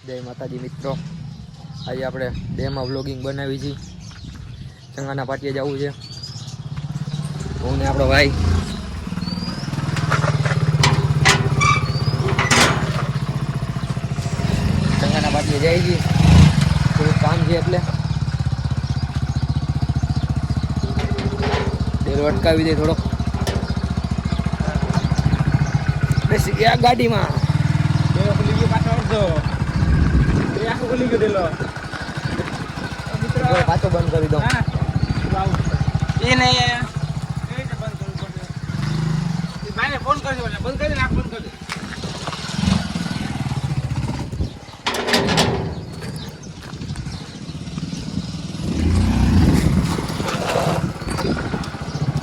જય માતાજી મિત્રો, આજે આપણે ડેમાં વ્લોગિંગ બનાવી છે. ચંગાના પાટીએ જવું છે. હું ને આપણો ભાઈ ચંગાના પાટીએ જાય છે. થોડું કામ છે એટલે ડેરો અટકાવી દે થોડોક. બેસી ગયા ગાડીમાં. પાછો બંધ કરી દઉં. ફોન કરજો, બંધ કરી દે, બંધ કરી દે.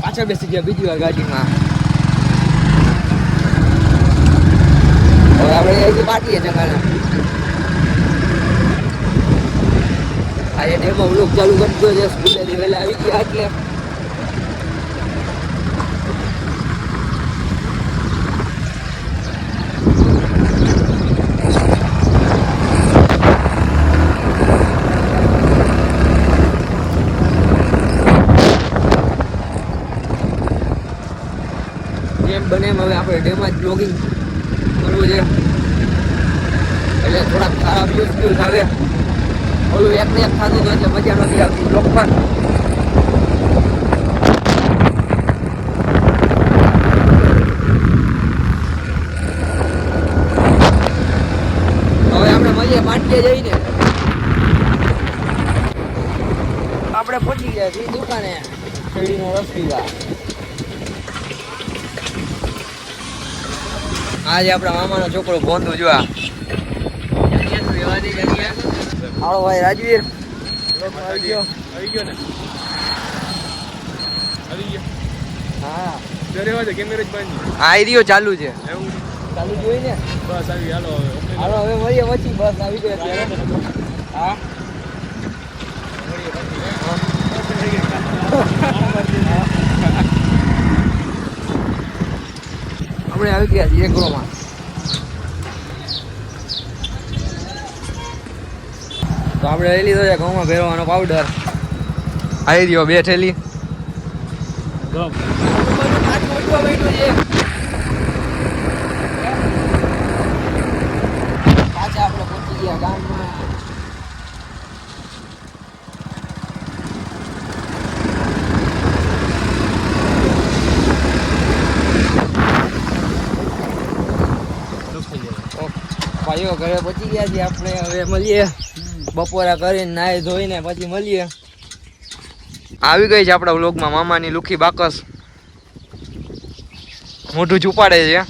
પાછળ બેસી ગયા બીજી વાર ગાડીમાં. હવે આપણે પાટીએ ચંગાના. આજે ડેમો વ્લોગ ચાલુ કરતો છે. સ્કૂલેથી વહેલા આવી ગયા એટલે જેમ બને એમ હવે આપણે ડેમમાં જ બ્લોગિંગ કરવું છે. એટલે થોડાક સારા વ્યૂઝ આવે. ઓલું એક ને એક થતું હતું એટલે મજા નથી આવતી બ્લોગ પર. હવે આપણે મળીએ પાટીએ જઈને. આપણે પહોંચી ગયા છીએ દુકાને. શેરડીનો રસ પીવા. આજે આપણા મામાનો છોકરો ભોંધુ જોવા. હાલો ભાઈ રાજવીર. આવી ગયો ને? આવી ગયો. હા દરેવા છે કેમેરા જ બાંધી. આ રહ્યો ચાલુ છે. એવું ચાલુ જોઈ ને. બસ આવી. હાલો હવે. હાલો હવે મળીએ પછી. બસ આવી ગયો અત્યારે. હા આપણે આવી ગયા છીએ એગ્રોમાં. તો આપણે લઈ લીધો છે ઘઉંમાં ભેરવાનો પાવડર. આવી રહ્યો 2 થેલી. પાછા આપણે પહોંચી ગયા ગામમાં. ભાઈઓ ઘરે પહોંચી ગયા છીએ આપણે. હવે મળીએ બપોરા કરીને નાહી ધોઈને પછી મળીએ. આવી ગઈ છે આપણા વ્લોગમાં મામાની લુખી બાકસ. મોઢું છુપાડે છે.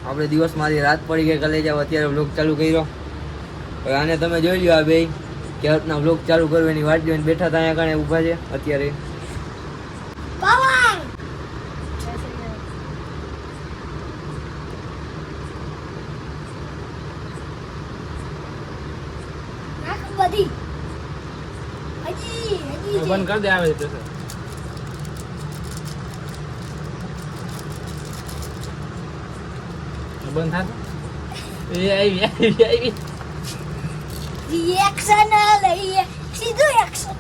આપણે દિવસ મારી રાત પડી ગઈ કલે જાવ અત્યારે વ્લોગ ચાલુ કર્યો. હવે આને તમે જોઈ લો. આ બે કે રીતના વ્લોગ ચાલુ કરવાની વાટ જોઈને બેઠા હતા. અહીંયા કારણે ઊભા છે અત્યારે. બંધ કરી દે. આવે છે બંધ થાય. એ આવી રિએક્શન લઈએ. સીધું એક્શન.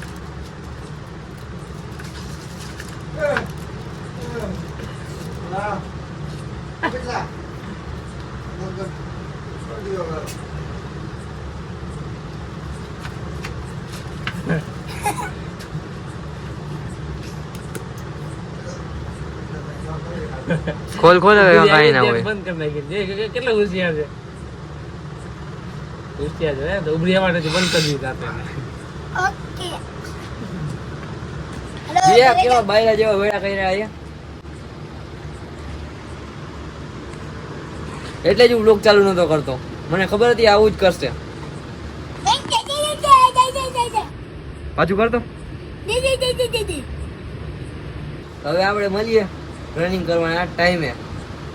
ખોલ ખોલ હવે કાંઈ ના હોય. બંધ કરી નાખી. કેટલા હોશિયાર છે. હોશિયાર છે તો ઉભરી માટે બંધ કરી દીધી રાતે. ઓકે. જે કેવા બાયલા જેવા વેડા કર્યા છે. એટલે જ હું વ્લોગ ચાલુ નતો કરતો. મને ખબર હતી આવું જ કરશે. પાછું કરતો. હવે આપણે મળીએ રનિંગ કરવાના ટાઈમે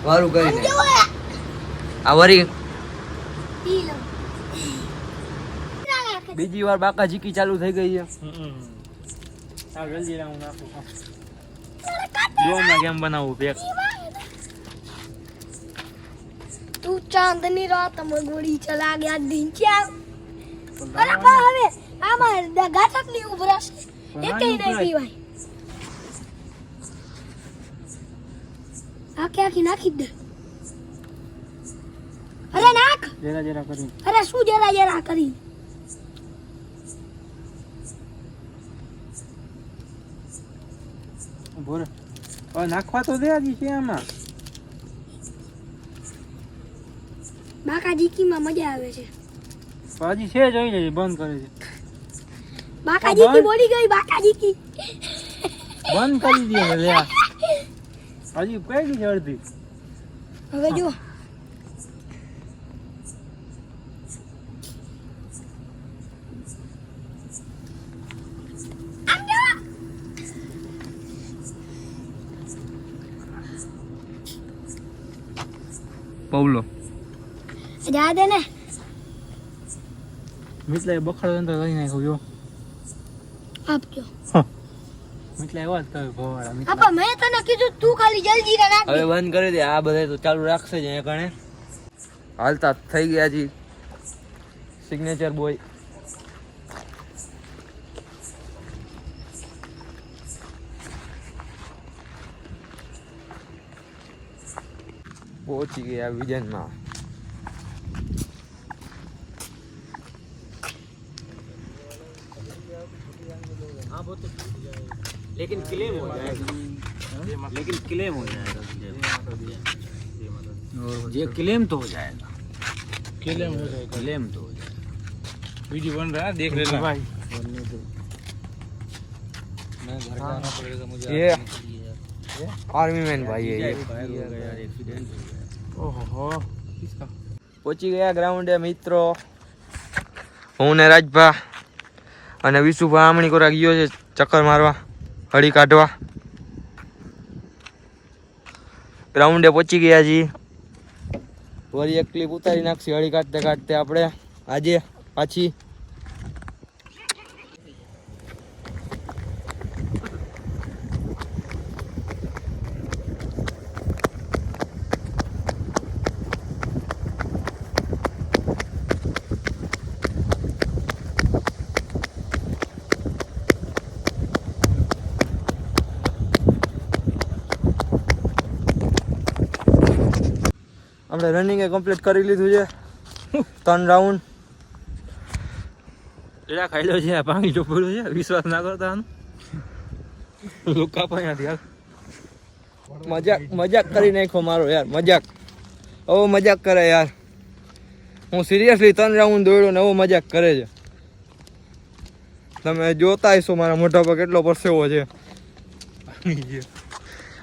વારું કરીને. આ વરી બીજી વાર બાકા ઝીકી ચાલુ થઈ ગઈ છે. જલ્દી હું નાખું. જો કેમ બનાવવું પેક. तू चांदनी रात में गोली चला गया दिन क्या अरे बा હવે આમાં ગાઠક ની ઉભરા છે એકેય નહીં પીવાય આખી નાખી દે અરે નાખ જરા જરા કરી અરે શું જરા કરી બોરે હવે નાખવા તો દે હજી છે આમાં બાકાજી કી માં મજા આવે છે હજી છે જોઈ લેજે બંધ કરે છે બાકાજી કી બોલી ગઈ બાકાજી કી બંધ કરી દે લે હજી કઈ ગઈ અડધી હવે જો પૌલો જા દે ને મિતલા બખડો અંદર કરી નાખ્યો જો આપજો મિતલા એવા જ કરે ભવાડા આપા મેં તને કીધું તું ખાલી જલ્દી નાખ હવે બંધ કરી દે આ બધા તો ચાલુ રાખશે જ અહીંયા કણે હાલતા થઈ ગયા જી સિગ્નેચર બોય પહોંચી ગયા વિજનમાં लेकिन क्लेम हो जाएगा लेकिन क्लेम हो जाएगा ये क्लेम तो हो जाएगा क्लेम हो जाएगा क्लेम तो हो जाएगा वीडियो बन रहा है देख लेना भाई मैं घर जाना पड़ेगा मुझे ये आर्मी मैन भाई है ओहो પહોંચી ગયા ગ્રાઉન્ડે મિત્રો હું ને રાજભા અને વિશુભા આમણી કોરા ગયો છે ચક્કર મારવા હળી કાઢવા ગ્રાઉન્ડે પહોંચી ગયા જી વળી એક ક્લિપ ઉતારી નાખશી હળી કાઢતે કાઢતે આપણે આજે પાછી આપણે રનિંગ એ કમ્પ્લીટ કરી લીધું છે 3 રાઉન્ડ એલા ખાઈ લો છે પાણી ટોપડું છે વિશ્વાસ ના કરતા લુકા પાયા યાર મજાક કરી નાખો મારો યાર મજાક ઓ મજાક કરે યાર હું સિરિયસલી 3 રાઉન્ડ દોડ્યો ને એવો મજાક કરે છે તમે જોતા હશો મારા મોઢા પર કેટલો પરસેવો છે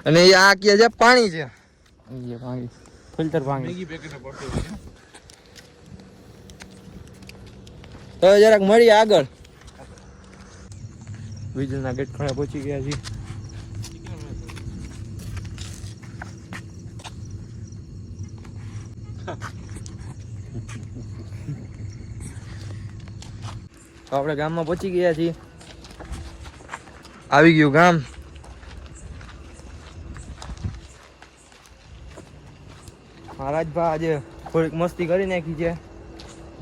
અને એ આ કે છે પાણી છે એ પાણી ફિલ્ટર પાણી મેગી પેકેટ પડતો તો જરાક મળીએ આગળ વિજલના ગેટ ખાને પહોંચી ગયા છીએ તો આપણે ગામમાં પહોંચી ગયા છીએ આવી ગયું ગામ મહારાજભા આજે થોડીક મસ્તી કરી નાખી છે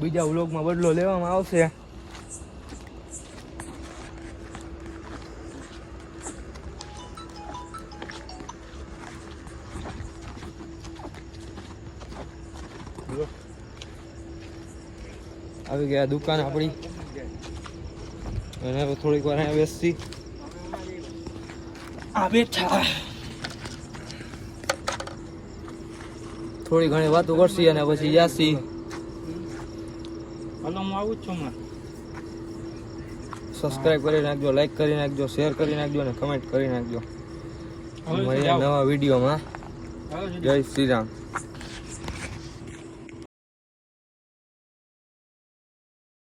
બીજા વ્લોગમાં બદલો લેવામાં આવશે આવી ગયા દુકાન આપણી અને હવે થોડીક વાર અહીંયા બેસી આ બેઠા થોડી ઘણી વાતો કરશી અને પછી જાસી હાલો હું આવું જ છું હમણાં સબસ્ક્રાઇબ કરી નાખજો લાઈક કરી નાખજો શેર કરી નાખજો અને કમેન્ટ કરી નાખજો મળીએ નવા વિડીયોમાં જય શ્રી રામ